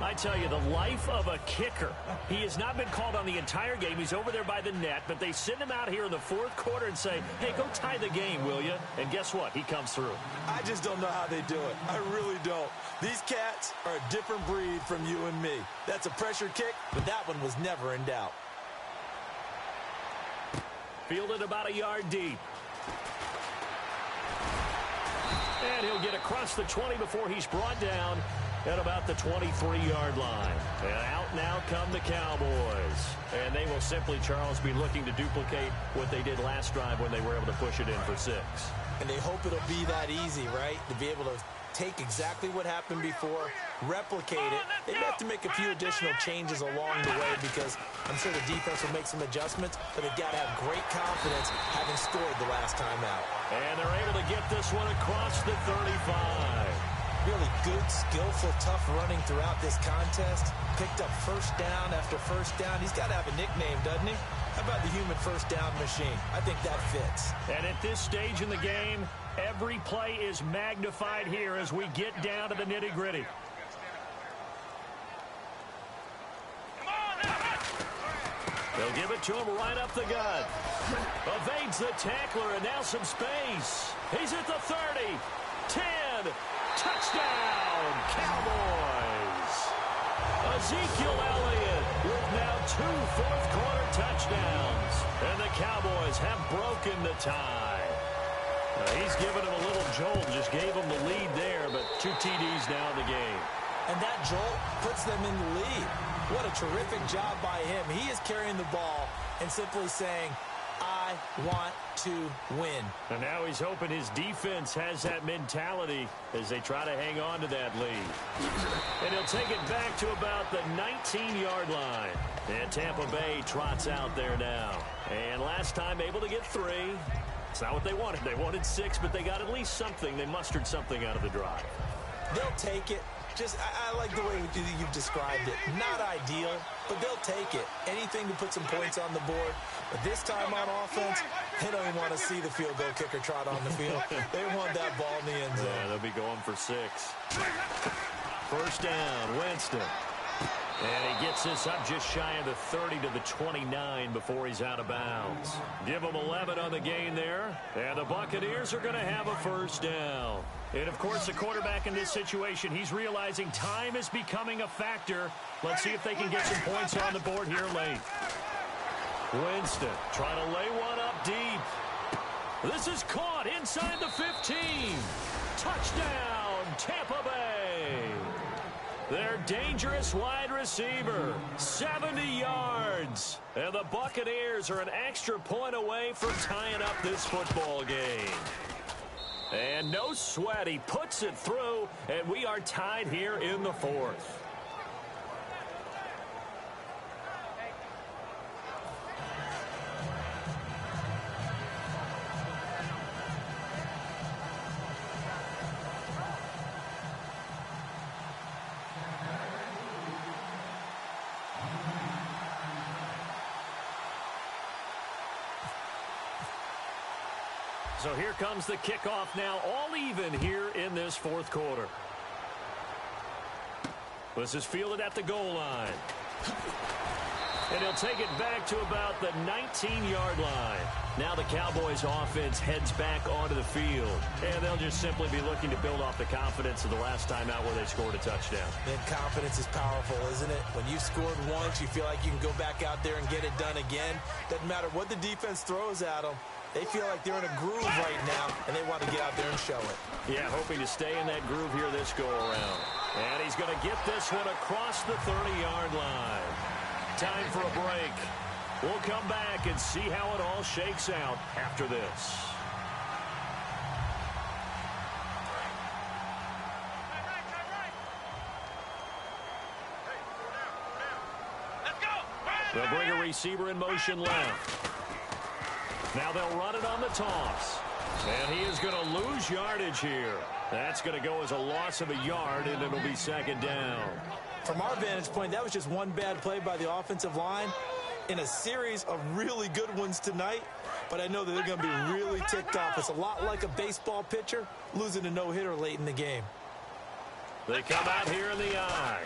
I tell you, the life of a kicker. He has not been called on the entire game. He's over there by the net, but they send him out here in the fourth quarter and say, hey, go tie the game, will you? And guess what? He comes through. I just don't know how they do it. I really don't. These cats are a different breed from you and me. That's a pressure kick, but that one was never in doubt. Fielded about a yard deep. And he'll get across the 20 before he's brought down at about the 23-yard line. And out now come the Cowboys. And they will simply, Charles, be looking to duplicate what they did last drive when they were able to push it in for 6. And they hope it'll be that easy, right? To be able to take exactly what happened before, replicate it. They have to make a few additional changes along the way because I'm sure the defense will make some adjustments, but they've got to have great confidence having scored the last time out. And they're able to get this one across the 35. Really good, skillful, tough running throughout this contest. Picked up first down after first down. He's got to have a nickname, doesn't he? How about the human first down machine? I think that fits. And at this stage in the game, every play is magnified here as we get down to the nitty-gritty. They'll give it to him right up the gut. Evades the tackler, and now some space. He's at the 30, 10, touchdown, Cowboys. Ezekiel Elliott with now 2 fourth-quarter touchdowns. And the Cowboys have broken the tie. He's given him a little jolt, just gave him the lead there, but 2 TDs now in the game. And that jolt puts them in the lead. What a terrific job by him. He is carrying the ball and simply saying, I want to win. And now he's hoping his defense has that mentality as they try to hang on to that lead. And he'll take it back to about the 19-yard line. And Tampa Bay trots out there now. And last time able to get 3. It's not what they wanted. They wanted 6, but they got at least something. They mustered something out of the drive. They'll take it. I like the way you've described it. Not ideal, but they'll take it. Anything to put some points on the board. But this time on offense, they don't even want to see the field goal kicker trot on the field. They want that ball in the end zone. Yeah, they'll be going for 6. First down, Winston. And he gets this up just shy of the 30 to the 29 before he's out of bounds. Give him 11 on the gain there. And the Buccaneers are going to have a first down. And, of course, the quarterback in this situation, he's realizing time is becoming a factor. Let's see if they can get some points on the board here late. Winston trying to lay one up deep. This is caught inside the 15. Touchdown, Tampa Bay. Their dangerous wide receiver, 70 yards. And the Buccaneers are an extra point away from tying up this football game. And no sweat, he puts it through, and we are tied here in the 4th. So here comes the kickoff now, all even here in this 4th quarter. This is fielded at the goal line. And he'll take it back to about the 19-yard line. Now the Cowboys offense heads back onto the field. And they'll just simply be looking to build off the confidence of the last time out where they scored a touchdown. And confidence is powerful, isn't it? When you've scored once, you feel like you can go back out there and get it done again. Doesn't matter what the defense throws at them. They feel like they're in a groove right now, and they want to get out there and show it. Yeah, hoping to stay in that groove here this go-around. And he's going to get this one across the 30-yard line. Time for a break. We'll come back and see how it all shakes out after this. They'll bring a receiver in motion left. Now they'll run it on the toss. And he is going to lose yardage here. That's going to go as a loss of a yard, and it'll be 2nd down. From our vantage point, that was just one bad play by the offensive line in a series of really good ones tonight. But I know that they're going to be really ticked off. It's a lot like a baseball pitcher losing a no-hitter late in the game. They come out here in the eye.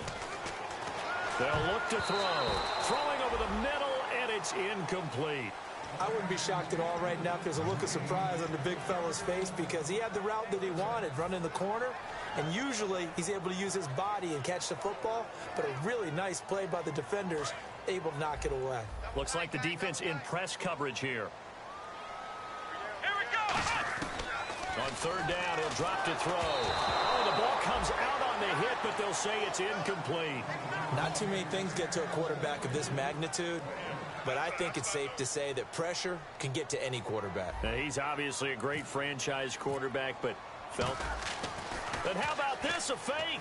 They'll look to throw. Throwing over the middle, and it's incomplete. I wouldn't be shocked at all right now if there's a look of surprise on the big fella's face because he had the route that he wanted, running the corner, and usually he's able to use his body and catch the football, but a really nice play by the defenders, able to knock it away. Looks like the defense in press coverage here. Here we go! On 3rd down, he'll drop to throw. Oh, the ball comes out on the hit, but they'll say it's incomplete. Not too many things get to a quarterback of this magnitude. But I think it's safe to say that pressure can get to any quarterback. Now, he's obviously a great franchise quarterback, but felt. But how about this, a fake?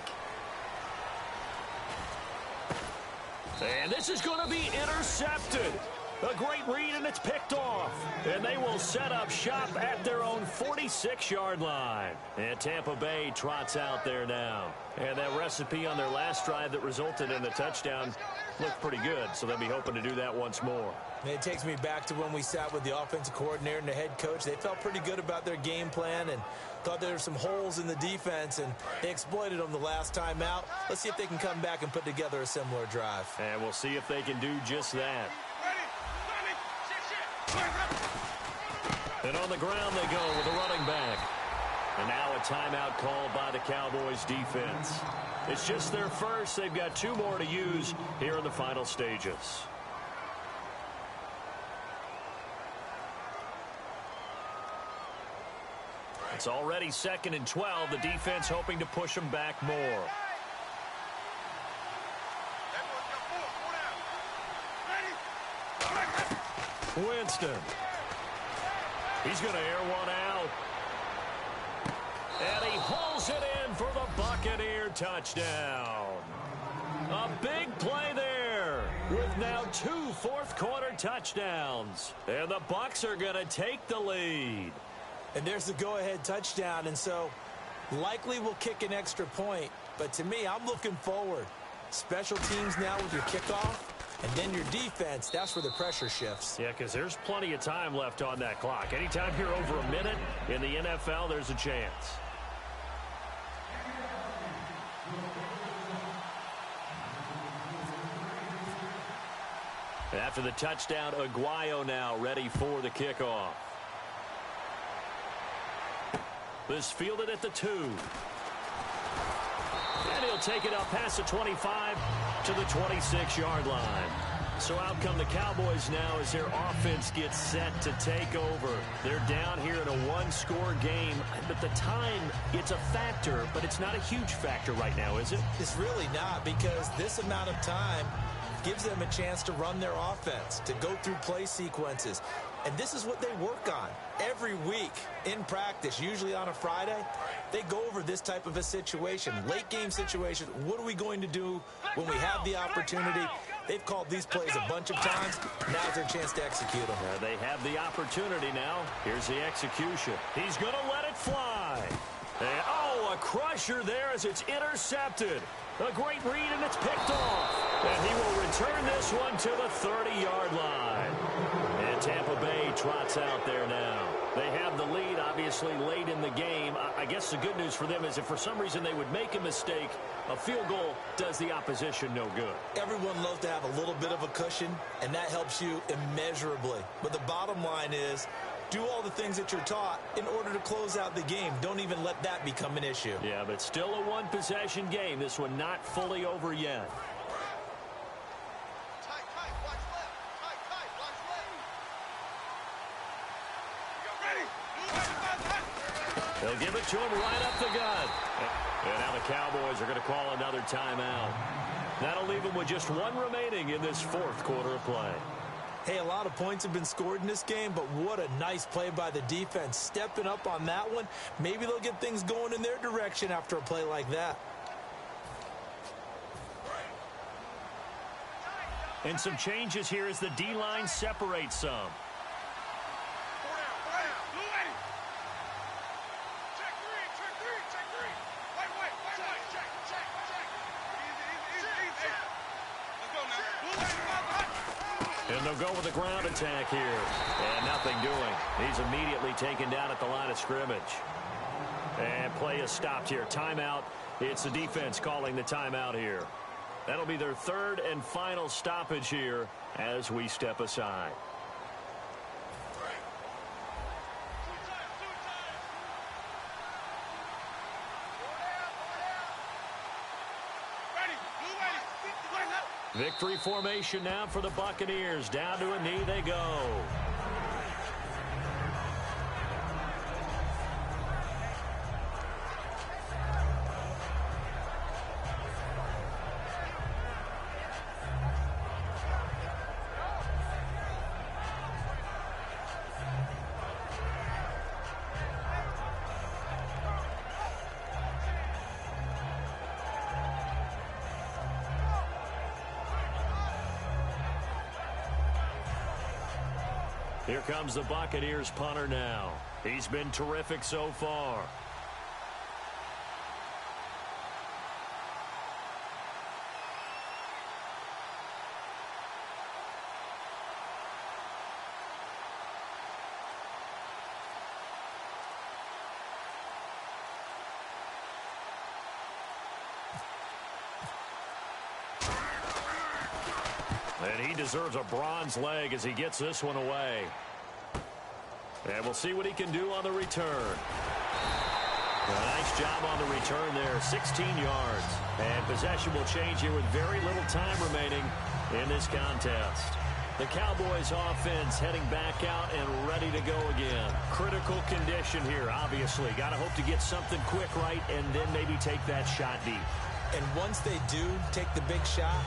And this is going to be intercepted. A great read, and it's picked off. And they will set up shop at their own 46-yard line. And Tampa Bay trots out there now. And that recipe on their last drive that resulted in the touchdown looked pretty good, so they'll be hoping to do that once more. And it takes me back to when we sat with the offensive coordinator and the head coach. They felt pretty good about their game plan and thought there were some holes in the defense, and they exploited them the last time out. Let's see if they can come back and put together a similar drive. And we'll see if they can do just that. And on the ground they go with a running back. And now a timeout called by the Cowboys defense. It's just their first. They've got 2 more to use here in the final stages. It's already 2nd and 12. The defense hoping to push them back more. Winston. He's going to air one out. And he hauls it in for the Buccaneer touchdown. A big play there with now 2 fourth-quarter touchdowns. And the Bucs are going to take the lead. And there's the go-ahead touchdown, and so likely we'll kick an extra point. But to me, I'm looking forward. Special teams now with your kickoff, and then your defense, that's where the pressure shifts. Yeah, because there's plenty of time left on that clock. Anytime you're over a minute in the NFL, there's a chance. After the touchdown, Aguayo now ready for the kickoff. This fielded at the 2. And he'll take it up past the 25 to the 26-yard line. So out come the Cowboys now as their offense gets set to take over. They're down here in a one-score game. But the time, it's a factor, but it's not a huge factor right now, is it? It's really not, because this amount of time gives them a chance to run their offense, to go through play sequences. And this is what they work on every week in practice, usually on a Friday. They go over this type of a situation, late game situation. What are we going to do when we have the opportunity? They've called these plays a bunch of times. Now's their chance to execute them. They have the opportunity now. Here's the execution. He's going to let it fly. And, a crusher there as it's intercepted. A great read, and it's picked off. And he will return this one to the 30-yard line. And Tampa Bay trots out there now. They have the lead, obviously, late in the game. I guess the good news for them is if for some reason they would make a mistake, a field goal does the opposition no good. Everyone loves to have a little bit of a cushion, and that helps you immeasurably. But the bottom line is, do all the things that you're taught in order to close out the game. Don't even let that become an issue. Yeah, but still a one-possession game. This one not fully over yet. They'll give it to him right up the gut. And now the Cowboys are going to call another timeout. That'll leave them with just one remaining in this fourth quarter of play. Hey, a lot of points have been scored in this game, but what a nice play by the defense. Stepping up on that one, maybe they'll get things going in their direction after a play like that. And some changes here as the D-line separates some. And they'll go with the ground attack here. And nothing doing. He's immediately taken down at the line of scrimmage. And play is stopped here. Timeout. It's the defense calling the timeout here. That'll be their third and final stoppage here as we step aside. Victory formation now for the Buccaneers. Down to a knee they go. Here comes the Buccaneers punter now. He's been terrific so far. And he deserves a bronze leg as he gets this one away. And we'll see what he can do on the return. A nice job on the return there, 16 yards. And possession will change here with very little time remaining in this contest. The Cowboys offense heading back out and ready to go again. Critical condition here, obviously. Got to hope to get something quick right and then maybe take that shot deep. And once they do take the big shot,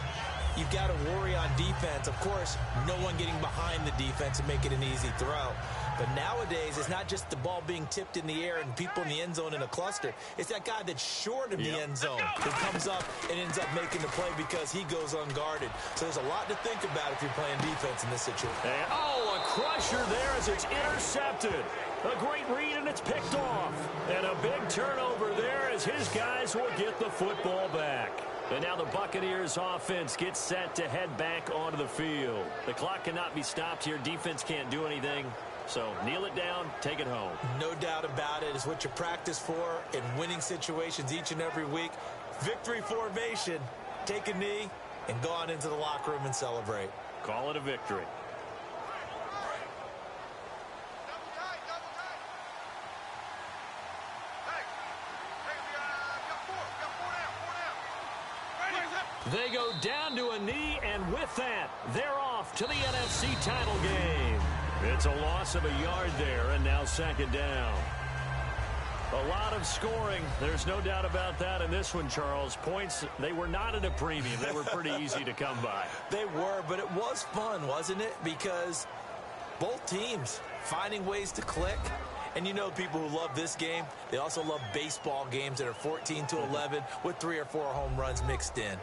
you've got to worry on defense. Of course, no one getting behind the defense and make it an easy throw. But nowadays, it's not just the ball being tipped in the air and people in the end zone in a cluster. It's that guy that's short of the end zone who comes up and ends up making the play because he goes unguarded. So there's a lot to think about if you're playing defense in this situation. And, a crusher there as it's intercepted. A great read, and it's picked off. And a big turnover there as his guys will get the football back. And now the Buccaneers offense gets set to head back onto the field. The clock cannot be stopped here. Defense can't do anything. So kneel it down, take it home. No doubt about it. It's what you practice for in winning situations each and every week. Victory formation. Take a knee and go on into the locker room and celebrate. Call it a victory. They go down to a knee, and with that, they're off to the NFC title game. It's a loss of a yard there, and now second down. A lot of scoring. There's no doubt about that in this one, Charles. Points, they were not at a premium. They were pretty easy to come by. They were, but it was fun, wasn't it? Because both teams finding ways to click. And you know people who love this game, they also love baseball games that are 14-11 with 3 or 4 home runs mixed in.